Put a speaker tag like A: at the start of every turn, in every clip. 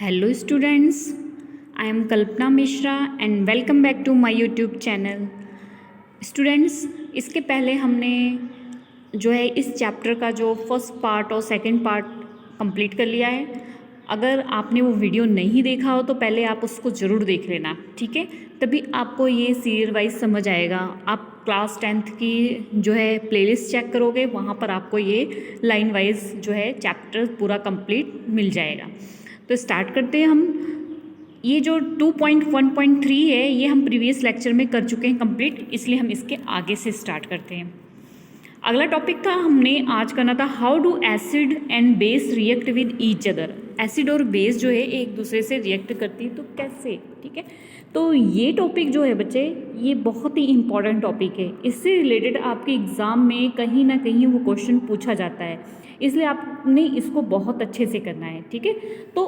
A: Hello students, I am Kalpana Mishra and welcome back to my YouTube channel. Students, इसके पहले हमने जो है इस चैप्टर का जो फर्स्ट पार्ट और सेकंड पार्ट कंप्लीट कर लिया है. अगर आपने वो वीडियो नहीं देखा हो तो पहले आप उसको ज़रूर देख लेना, ठीक है. तभी आपको ये सीरियल वाइज समझ आएगा. आप क्लास 10th की जो है प्लेलिस्ट चेक करोगे, वहाँ पर आपको ये लाइन वाइज जो है चैप्टर पूरा कंप्लीट मिल जाएगा. तो स्टार्ट करते हैं हम. ये जो 2.1.3 है ये हम प्रीवियस लेक्चर में कर चुके हैं कंप्लीट, इसलिए हम इसके आगे से स्टार्ट करते हैं. अगला टॉपिक था हमने आज करना था how do acid and base react with each other. Acid और बेस जो है एक दूसरे से रिएक्ट करती है तो कैसे, ठीक है. तो ये टॉपिक जो है बच्चे ये बहुत ही इंपॉर्टेंट टॉपिक है. इससे रिलेटेड आपके एग्ज़ाम में कहीं ना कहीं वो क्वेश्चन पूछा जाता है, इसलिए आपने इसको बहुत अच्छे से करना है, ठीक है. तो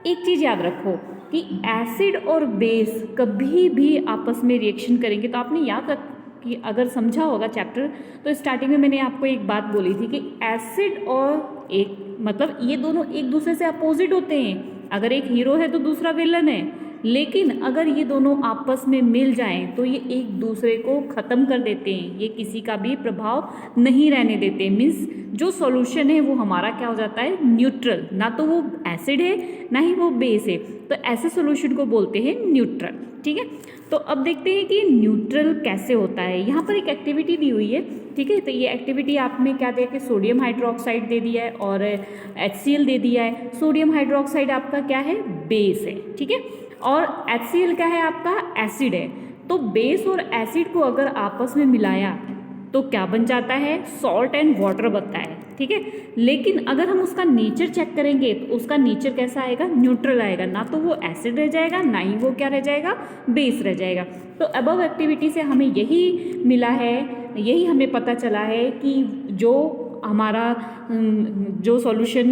A: एक चीज़ याद रखो कि एसिड और बेस कभी भी आपस में रिएक्शन करेंगे तो आपने याद रख कि अगर समझा होगा चैप्टर तो स्टार्टिंग में मैंने आपको एक बात बोली थी कि एसिड और एक मतलब ये दोनों एक दूसरे से अपोजिट होते हैं. अगर एक हीरो है तो दूसरा विलन है, लेकिन अगर ये दोनों आपस में मिल जाएं तो ये एक दूसरे को ख़त्म कर देते हैं. ये किसी का भी प्रभाव नहीं रहने देते. मीन्स जो सॉल्यूशन है वो हमारा क्या हो जाता है, न्यूट्रल. ना तो वो एसिड है ना ही वो बेस है, तो ऐसे सॉल्यूशन को बोलते हैं न्यूट्रल, ठीक है. तो अब देखते हैं कि न्यूट्रल कैसे होता है. यहाँ पर एक एक्टिविटी दी हुई है, ठीक है. तो ये एक्टिविटी आप में क्या दिया कि सोडियम हाइड्रोक्साइड दे दिया है और HCl दे दिया है. सोडियम हाइड्रोक्साइड आपका क्या है, बेस है, ठीक है. और HCl क्या है आपका, एसिड है. तो बेस और एसिड को अगर आपस में मिलाया तो क्या बन जाता है, सॉल्ट एंड वाटर बनता है, ठीक है. लेकिन अगर हम उसका नेचर चेक करेंगे तो उसका नेचर कैसा आएगा, न्यूट्रल आएगा. ना तो वो एसिड रह जाएगा ना ही वो क्या रह जाएगा, बेस रह जाएगा. तो अबव एक्टिविटी से हमें यही मिला है, यही हमें पता चला है कि जो हमारा जो सॉल्यूशन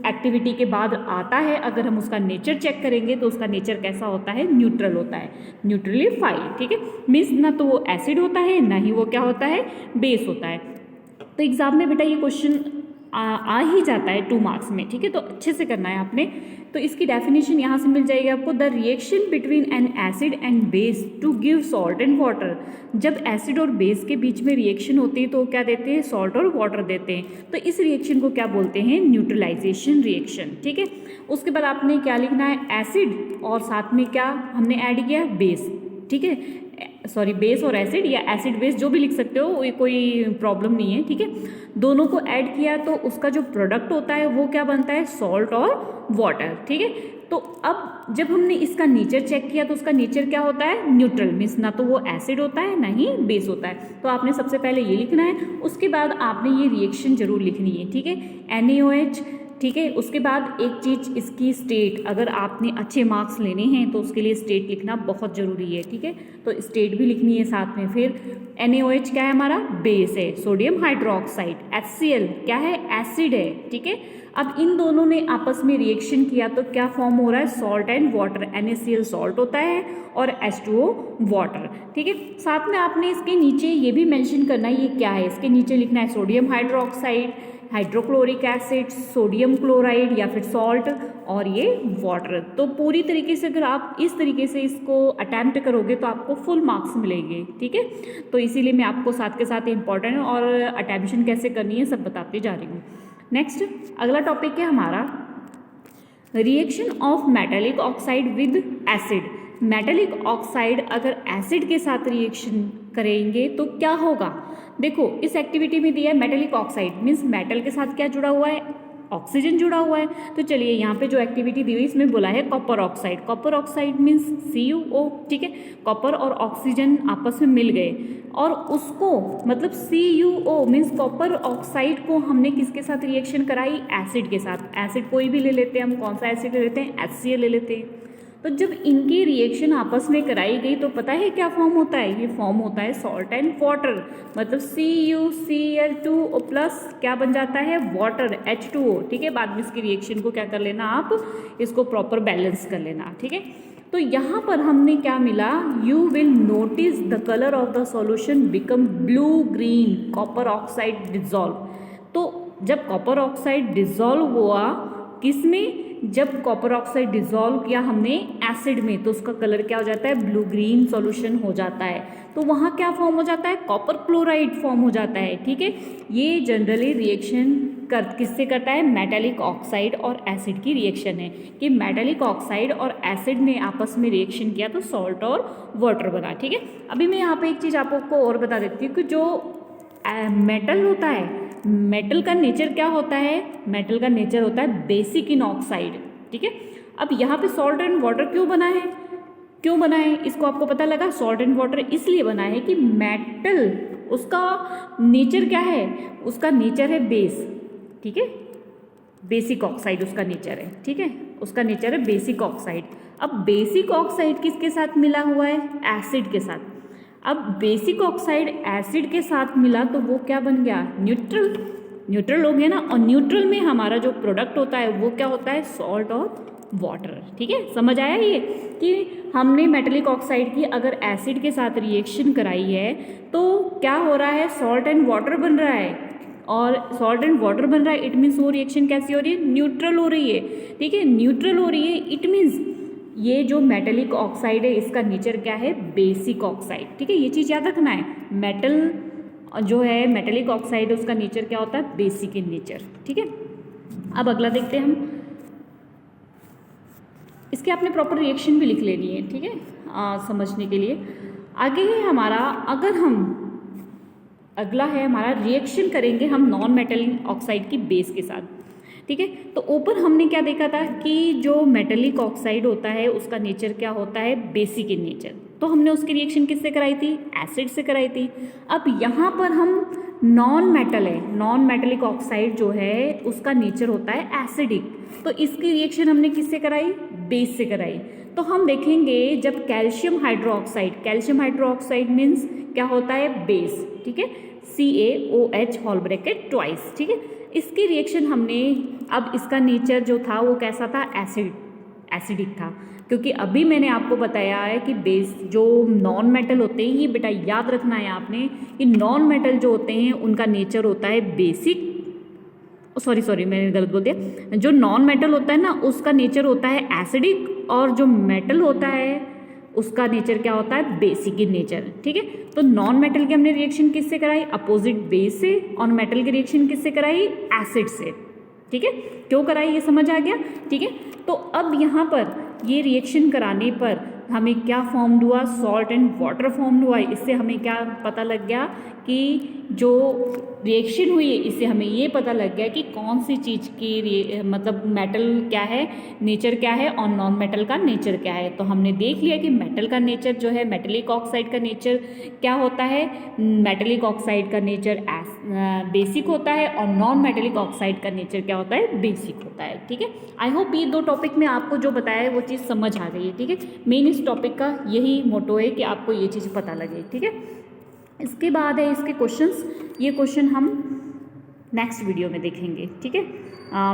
A: एक्टिविटी के बाद आता है अगर हम उसका नेचर चेक करेंगे तो उसका नेचर कैसा होता है, न्यूट्रल होता है, न्यूट्रलिफाइड, ठीक है. मीन्स ना तो वो एसिड होता है ना ही वो क्या होता है, बेस होता है. तो एग्जाम में बेटा ये क्वेश्चन आ ही जाता है 2 मार्क्स में, ठीक है. तो अच्छे से करना है आपने. तो इसकी डेफिनेशन यहाँ से मिल जाएगी आपको. The reaction between an acid and base to give salt and water. जब एसिड और बेस के बीच में रिएक्शन होती है तो क्या देते हैं, सॉल्ट और वाटर देते हैं. तो इस रिएक्शन को क्या बोलते हैं, न्यूट्रलाइजेशन रिएक्शन, ठीक है. उसके बाद आपने क्या लिखना है, एसिड और साथ में क्या हमने ऐड किया, बेस, ठीक है. सॉरी, बेस और एसिड या एसिड बेस जो भी लिख सकते हो, कोई प्रॉब्लम नहीं है, ठीक है. दोनों को ऐड किया तो उसका जो प्रोडक्ट होता है वो क्या बनता है, सॉल्ट और वाटर, ठीक है. तो अब जब हमने इसका नेचर चेक किया तो उसका नेचर क्या होता है, न्यूट्रल. मीन्स ना तो वो एसिड होता है ना ही बेस होता है. तो आपने सबसे पहले ये लिखना है, उसके बाद आपने ये रिएक्शन जरूर लिखनी है, ठीक है. NaOH, ठीक है. उसके बाद एक चीज़ इसकी स्टेट, अगर आपने अच्छे मार्क्स लेने हैं तो उसके लिए स्टेट लिखना बहुत ज़रूरी है, ठीक है. तो स्टेट भी लिखनी है साथ में. फिर NaOH क्या है हमारा, बेस है. सोडियम हाइड्रोक्साइड HCl क्या है, एसिड है, ठीक है. अब इन दोनों ने आपस में रिएक्शन किया तो क्या फॉर्म हो रहा है, salt and water. NaCl salt होता है और H2O वाटर, ठीक है. साथ में आपने इसके नीचे ये भी मेंशन करना है ये क्या है. इसके नीचे लिखना है sodium hydroxide, hydrochloric acid, sodium chloride या फिर सॉल्ट और ये वाटर. तो पूरी तरीके से अगर आप इस तरीके से इसको अटैम्प्ट करोगे तो आपको फुल मार्क्स मिलेंगे, ठीक है. तो इसीलिए मैं आपको साथ के साथ इंपॉर्टेंट और अटेम्प्शन कैसे करनी है सब बताते जा रही हूँ. नेक्स्ट अगला टॉपिक है हमारा reaction of metallic oxide with acid. Metallic oxide अगर एसिड के साथ रिएक्शन करेंगे तो क्या होगा. देखो इस एक्टिविटी में दिया है मेटालिक ऑक्साइड, मीन्स मेटल के साथ क्या जुड़ा हुआ है, ऑक्सीजन जुड़ा हुआ है. तो चलिए यहाँ पे जो एक्टिविटी दी हुई इसमें बोला है copper oxide. Copper oxide means CuO, ठीक है. कॉपर और ऑक्सीजन आपस में मिल गए और उसको मतलब CuO मीन्स कॉपर ऑक्साइड को हमने किसके साथ रिएक्शन कराई, एसिड के साथ. एसिड कोई भी ले लेते हैं हम, कौन सा एसिड ले लेते हैं, HCl ले लेते हैं. तो जब इनकी रिएक्शन आपस में कराई गई तो पता है क्या फॉर्म होता है, ये फॉर्म होता है सॉल्ट एंड वाटर. मतलब CuCl2O प्लस क्या बन जाता है, वाटर H2O, ठीक है. बाद में इसकी रिएक्शन को क्या कर लेना, आप इसको प्रॉपर बैलेंस कर लेना, ठीक है. तो यहाँ पर हमने क्या मिला, you will notice the colour of the solution become blue green, copper oxide dissolve. तो जब कॉपर ऑक्साइड डिजॉल्व हुआ किस में? जब कॉपर ऑक्साइड डिसॉल्व किया हमने एसिड में तो उसका कलर क्या हो जाता है? ब्लू ग्रीन सॉल्यूशन हो जाता है। तो वहाँ क्या फॉर्म हो जाता है? कॉपर क्लोराइड फॉर्म हो जाता है। ठीक है, ये जनरली रिएक्शन किससे करता है? मेटालिक ऑक्साइड और एसिड की रिएक्शन है कि मेटालिक ऑक्साइड और एसिड ने आपस में रिएक्शन किया तो सॉल्ट और वाटर बना। ठीक है, अभी मैं यहाँ पे एक चीज़ आपको और बता देती हूँ कि जो मेटल होता है, मेटल का नेचर क्या होता है? मेटल का नेचर होता है बेसिक इन ऑक्साइड। ठीक है, अब यहाँ पे सॉल्ट एंड वाटर क्यों बना है? क्यों बना है इसको आपको पता लगा? सॉल्ट एंड वाटर इसलिए बना है कि मेटल उसका नेचर क्या है? उसका नेचर है बेस। ठीक है, बेसिक ऑक्साइड उसका नेचर है। ठीक है, उसका नेचर है बेसिक ऑक्साइड। अब बेसिक ऑक्साइड किसके साथ मिला हुआ है? एसिड के साथ। अब बेसिक ऑक्साइड एसिड के साथ मिला तो वो क्या बन गया? न्यूट्रल। न्यूट्रल हो गया ना, और न्यूट्रल में हमारा जो प्रोडक्ट होता है वो क्या होता है? सॉल्ट और वाटर। ठीक है, समझ आया ये कि हमने मेटालिक ऑक्साइड की अगर एसिड के साथ रिएक्शन कराई है तो क्या हो रहा है? सॉल्ट एंड वाटर बन रहा है, और सॉल्ट एंड वाटर बन रहा है। इट मीन्स वो रिएक्शन कैसी हो रही है? न्यूट्रल हो रही है। ठीक है, न्यूट्रल हो रही है। इट मीन्स ये जो मेटालिक ऑक्साइड है इसका नेचर क्या है? Basic oxide. ठीक है, ये चीज़ याद रखना है। मेटल जो है मेटालिक ऑक्साइड है उसका नेचर क्या होता है? Basic in nature. ठीक है, अब अगला देखते हैं हम। इसके आपने प्रॉपर रिएक्शन भी लिख लेनी है। ठीक है, समझने के लिए। आगे है हमारा, अगर हम अगला है हमारा रिएक्शन करेंगे हम नॉन मेटालिक ऑक्साइड की बेस के साथ। ठीक है, तो ऊपर हमने क्या देखा था कि जो मेटालिक ऑक्साइड होता है उसका नेचर क्या होता है? Basic in nature. तो हमने उसकी रिएक्शन किससे कराई थी? एसिड से कराई थी। अब यहाँ पर हम नॉन मेटल है, नॉन मेटालिक ऑक्साइड जो है उसका नेचर होता है एसिडिक। तो इसकी रिएक्शन हमने किससे कराई? बेस से कराई। तो हम देखेंगे जब कैल्शियम हाइड्रोक्साइड मीन्स क्या होता है? बेस। ठीक है, CaOH होल ब्रैकेट ट्वाइस। ठीक है, इसकी रिएक्शन हमने, अब इसका नेचर जो था वो कैसा था? एसिडिक था, क्योंकि अभी मैंने आपको बताया है कि बेस जो नॉन मेटल होते हैं, ये बेटा याद रखना है आपने कि नॉन मेटल जो होते हैं उनका नेचर होता है बेसिक। सॉरी मैंने गलत बोल दिया। जो नॉन मेटल होता है ना उसका नेचर होता है एसिडिक, और जो मेटल होता है उसका नेचर क्या होता है? Basic in nature. ठीक है, तो नॉन मेटल की हमने रिएक्शन किससे कराई? अपोजिट बेस से। और मेटल की रिएक्शन किससे कराई? एसिड से। ठीक है, क्यों कराई ये समझ आ गया? ठीक है, तो अब यहाँ पर ये रिएक्शन कराने पर हमें क्या फॉर्म हुआ? सॉल्ट एंड वाटर फॉर्म हुआ। इससे हमें क्या पता लग गया कि जो रिएक्शन हुई है इससे हमें ये पता लग गया कि कौन सी चीज़ की मतलब मेटल क्या है, नेचर क्या है, और नॉन मेटल का नेचर क्या है। तो हमने देख लिया कि मेटल का नेचर जो है, मेटेलिक ऑक्साइड का नेचर क्या होता है? मेटेलिक ऑक्साइड का नेचर बेसिक होता है, और नॉन मेटेलिक ऑक्साइड का नेचर क्या होता है? बेसिक होता है। ठीक है, आई होप ये दो टॉपिक में आपको जो बताया है वो चीज़ समझ आ गई है। ठीक है, मेन इस टॉपिक का यही मोटो है कि आपको ये चीज़ पता लगे। ठीक है, इसके बाद है इसके क्वेश्चंस। ये क्वेश्चन हम नेक्स्ट वीडियो में देखेंगे। ठीक है,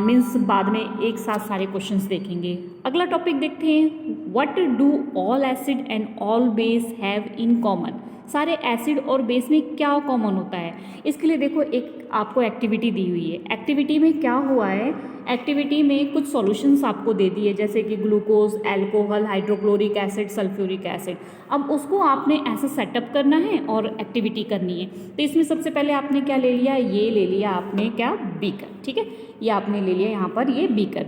A: मीन्स बाद में एक साथ सारे क्वेश्चंस देखेंगे। अगला टॉपिक देखते हैं, what do all acid and all base have in common? सारे एसिड और बेस में क्या कॉमन होता है? इसके लिए देखो एक आपको एक्टिविटी दी हुई है। एक्टिविटी में क्या हुआ है? एक्टिविटी में कुछ सॉल्यूशंस आपको दे दिए, जैसे कि glucose, alcohol, hydrochloric acid, sulphuric acid. अब उसको आपने ऐसा सेटअप करना है और एक्टिविटी करनी है। तो इसमें सबसे पहले आपने क्या ले लिया? ये ले लिया आपने क्या? बीकर। ठीक है, ये आपने ले लिया यहाँ पर ये बीकर।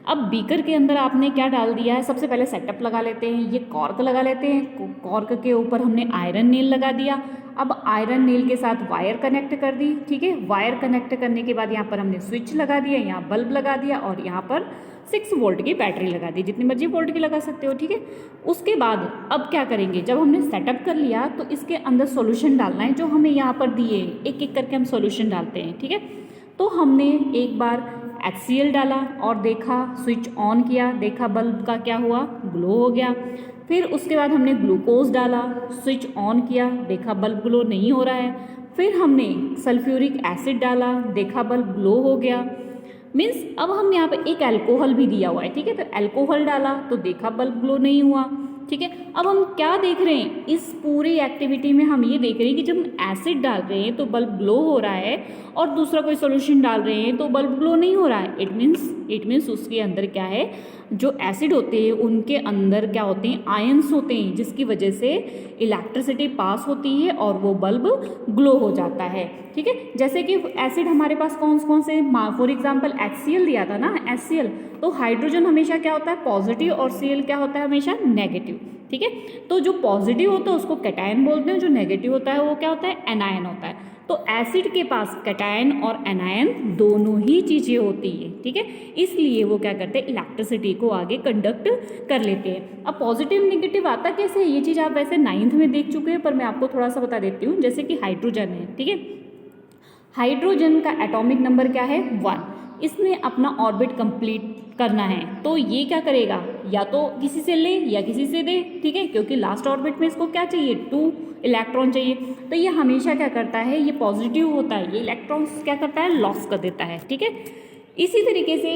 A: अब बीकर के अंदर आपने क्या डाल दिया है? सबसे पहले सेटअप लगा लेते हैं, ये कॉर्क लगा लेते हैं। कॉर्क के ऊपर हमने आयरन नील लगा दिया। अब आयरन नील के साथ वायर कनेक्ट कर दी। ठीक है, वायर कनेक्ट करने के बाद यहाँ पर हमने स्विच लगा दिया, यहाँ बल्ब लगा दिया, और यहाँ पर 6 वोल्ट की बैटरी लगा दी, जितनी मर्जी वोल्ट की लगा सकते हो। ठीक है, उसके बाद अब क्या करेंगे? जब हमने सेटअप कर लिया तो इसके अंदर सॉल्यूशन डालना है जो हमें यहाँ पर दिए, एक एक करके हम सॉल्यूशन डालते हैं। ठीक है, तो हमने एक बार HCl डाला और देखा, स्विच ऑन किया, देखा बल्ब का क्या हुआ? ग्लो हो गया। फिर उसके बाद हमने ग्लूकोज डाला, स्विच ऑन किया, देखा बल्ब ग्लो नहीं हो रहा है। फिर हमने सल्फ्यूरिक एसिड डाला, देखा बल्ब ग्लो हो गया। मीन्स अब हम यहाँ पे एक अल्कोहल भी दिया हुआ है। ठीक है, तो अल्कोहल डाला तो देखा बल्ब ग्लो नहीं हुआ। ठीक है, अब हम क्या देख रहे हैं? इस पूरी एक्टिविटी में हम ये देख रहे हैं कि जब हम एसिड डाल रहे हैं तो बल्ब ग्लो हो रहा है, और दूसरा कोई सॉल्यूशन डाल रहे हैं तो बल्ब ग्लो नहीं हो रहा है। इट मीन्स इट मीन्स उसके अंदर क्या है, जो एसिड होते हैं उनके अंदर क्या होते हैं, आयंस होते हैं, जिसकी वजह से इलेक्ट्रिसिटी पास होती है और वो बल्ब ग्लो हो जाता है। ठीक है, जैसे कि एसिड हमारे पास कौन कौन से, फॉर एग्जांपल HCl दिया था ना, HCl, तो हाइड्रोजन हमेशा क्या होता है, पॉजिटिव, और Cl क्या होता है, हमेशा नेगेटिव। ठीक है, तो जो पॉजिटिव होता है उसको कैटायन बोलते हैं, जो नेगेटिव होता है वो क्या होता है, एनायन होता है। तो एसिड के पास कैटायन और एनायन दोनों ही चीज़ें होती है। ठीक है, इसलिए वो क्या करते हैं, इलेक्ट्रिसिटी को आगे कंडक्ट कर लेते हैं। अब पॉजिटिव नेगेटिव आता कैसे है, ये चीज़ आप वैसे 9th में देख चुके हैं, पर मैं आपको थोड़ा सा बता देती हूँ। जैसे कि हाइड्रोजन है, ठीक है, हाइड्रोजन का एटॉमिक नंबर क्या है, 1। इसने अपना ऑर्बिट कंप्लीट करना है, तो ये क्या करेगा, या तो किसी से ले या किसी से दे। ठीक है, क्योंकि लास्ट ऑर्बिट में इसको क्या चाहिए, 2 इलेक्ट्रॉन चाहिए, तो ये हमेशा क्या करता है, ये पॉजिटिव होता है, ये इलेक्ट्रॉन्स क्या करता है, लॉस कर देता है। ठीक है, इसी तरीके से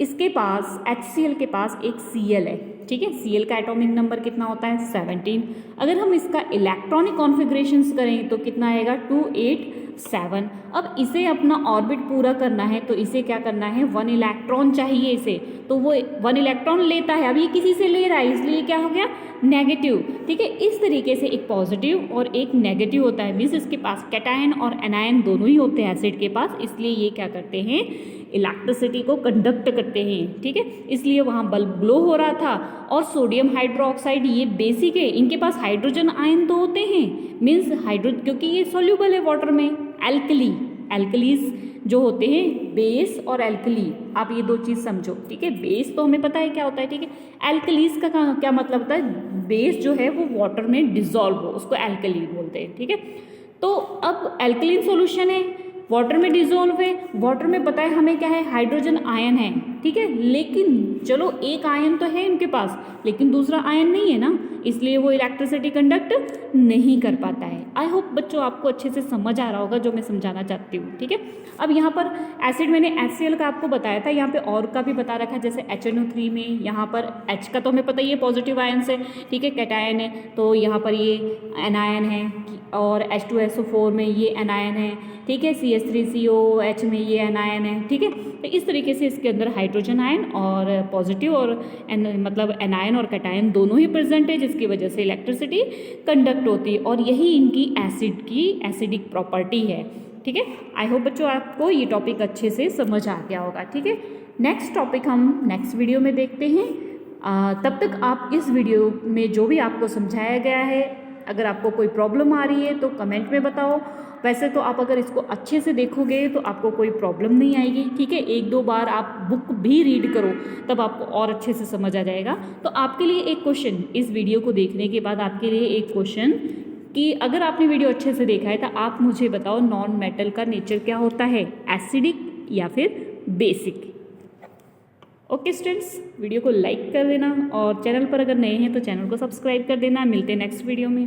A: इसके पास HCl के पास एक Cl है। ठीक है, Cl का एटॉमिक नंबर कितना होता है, 17। अगर हम इसका इलेक्ट्रॉनिक कॉन्फ़िगरेशंस करें तो कितना आएगा, 287। अब इसे अपना ऑर्बिट पूरा करना है, तो इसे क्या करना है, 1 इलेक्ट्रॉन चाहिए इसे, तो वो 1 इलेक्ट्रॉन लेता है, अभी किसी से ले रहा है, इसलिए क्या हो गया, नेगेटिव। ठीक है, इस तरीके से एक पॉजिटिव और एक नेगेटिव होता है, मीन्स इसके पास कैटायन और एनायन दोनों ही होते हैं एसिड के पास, इसलिए ये क्या करते हैं, इलेक्ट्रिसिटी को कंडक्ट करते हैं। ठीक है, इसलिए वहाँ बल्ब ग्लो हो रहा था। और सोडियम हाइड्रोक्साइड ये बेसिक है, इनके पास हाइड्रोजन आयन तो होते हैं, मीन्स क्योंकि ये सॉल्यूबल है वाटर में। एल्कलीज जो होते हैं, बेस और एल्कली, आप ये 2 चीज़ समझो। ठीक है, बेस तो हमें पता है क्या होता है। ठीक है, एल्कलीज का क्या मतलब होता है, बेस जो है वो वाटर में डिजॉल्व हो, उसको एल्कली बोलते हैं। ठीक है, तो अब एल्कलीन सॉल्यूशन है, वाटर में डिजोल्व है, वाटर में पता है हमें क्या है, हाइड्रोजन आयन है। ठीक है, लेकिन चलो एक आयन तो है इनके पास, लेकिन दूसरा आयन नहीं है ना, इसलिए वो इलेक्ट्रिसिटी कंडक्ट नहीं कर पाता है। आई होप बच्चों आपको अच्छे से समझ आ रहा होगा जो मैं समझाना चाहती हूँ। ठीक है, अब यहाँ पर एसिड मैंने HCl का आपको बताया था, यहाँ पे और का भी बता रखा है, जैसे HNO3 में यहाँ पर H का तो हमें पता ही है पॉजिटिव आयन से, ठीक है, कैटायन है, तो यहाँ पर ये एनायन है, और H2SO4 में ये एनायन है। ठीक है, CH3COOH में ये एनायन है। ठीक है, तो इस तरीके से इसके अंदर हाइड्रोजन आयन और पॉजिटिव और मतलब एनायन और कैटायन दोनों ही प्रेजेंट है, जिसकी वजह से इलेक्ट्रिसिटी कंडक्ट होती है, और यही इनकी एसिड की एसिडिक प्रॉपर्टी है। ठीक है, आई होप बच्चों आपको ये टॉपिक अच्छे से समझ आ गया होगा। ठीक है, नेक्स्ट टॉपिक हम नेक्स्ट वीडियो में देखते हैं। तब तक आप इस वीडियो में जो भी आपको समझाया गया है, अगर आपको कोई प्रॉब्लम आ रही है तो कमेंट में बताओ। वैसे तो आप अगर इसको अच्छे से देखोगे तो आपको कोई प्रॉब्लम नहीं आएगी। ठीक है, 1-2 बार आप बुक भी रीड करो, तब आपको और अच्छे से समझ आ जाएगा। तो आपके लिए एक क्वेश्चन, इस वीडियो को देखने के बाद आपके लिए एक क्वेश्चन, कि अगर आपने वीडियो अच्छे से देखा है तो आप मुझे बताओ, नॉन मेटल का नेचर क्या होता है, एसिडिक या फिर बेसिक। ओके स्टूडेंट्स, वीडियो को लाइक कर देना, और चैनल पर अगर नए हैं तो चैनल को सब्सक्राइब कर देना। मिलते हैं नेक्स्ट वीडियो में।